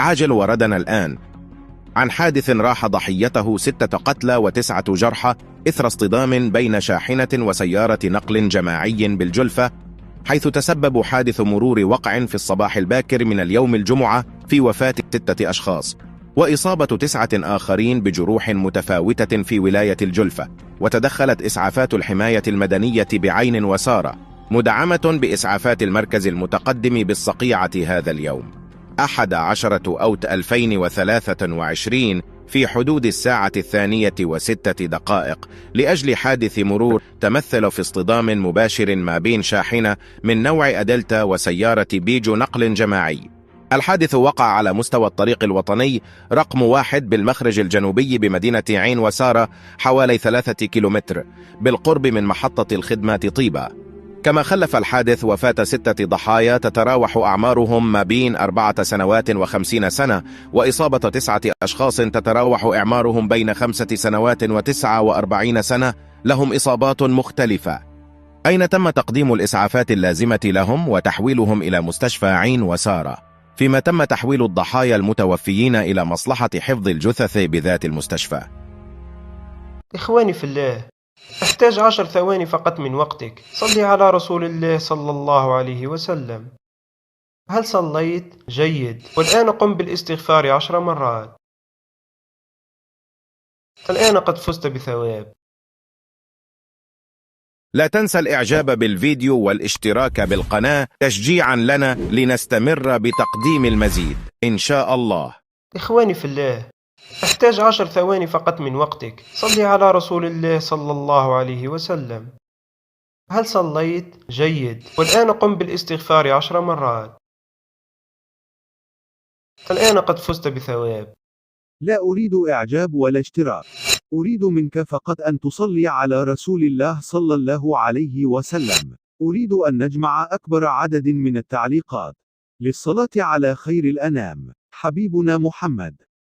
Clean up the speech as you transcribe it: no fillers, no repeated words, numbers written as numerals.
عاجل وردنا الآن عن حادث راح ضحيته 6 قتلى و9 جرحى إثر اصطدام بين شاحنة وسيارة نقل جماعي بالجلفة، حيث تسبب حادث مرور وقع في الصباح الباكر من اليوم الجمعة في وفاة 6 أشخاص وإصابة 9 آخرين بجروح متفاوتة في ولاية الجلفة. وتدخلت إسعافات الحماية المدنية بعين وسارة مدعمة بإسعافات المركز المتقدم بالصقيعة هذا اليوم 11 أوت 2023 في حدود الساعة 2:06 لأجل حادث مرور تمثل في اصطدام مباشر ما بين شاحنة من نوع أدلتا وسيارة بيجو نقل جماعي. الحادث وقع على مستوى الطريق الوطني رقم 1 بالمخرج الجنوبي بمدينة عين وسارة حوالي 3 كيلومتر بالقرب من محطة الخدمة طيبة. كما خلف الحادث وفاة 6 ضحايا تتراوح أعمارهم ما بين 4 سنوات و50 سنة، وإصابة 9 أشخاص تتراوح أعمارهم بين 5 سنوات و49 سنة لهم إصابات مختلفة، أين تم تقديم الإسعافات اللازمة لهم وتحويلهم إلى مستشفى عين وسارة، فيما تم تحويل الضحايا المتوفيين إلى مصلحة حفظ الجثث بذات المستشفى. إخواني في الله، أحتاج 10 ثواني فقط من وقتك. صلي على رسول الله صلى الله عليه وسلم. هل صليت؟ جيد. والآن قم بالاستغفار 10 مرات. الآن قد فزت بثواب. لا تنسى الإعجاب بالفيديو والاشتراك بالقناة تشجيعا لنا لنستمر بتقديم المزيد إن شاء الله. إخواني في الله، أحتاج 10 ثواني فقط من وقتك. صلي على رسول الله صلى الله عليه وسلم. هل صليت؟ جيد. والآن قم بالاستغفار 10 مرات. الآن قد فزت بثواب. لا أريد إعجاب ولا اشتراك، أريد منك فقط أن تصلي على رسول الله صلى الله عليه وسلم. أريد أن نجمع أكبر عدد من التعليقات للصلاة على خير الأنام حبيبنا محمد.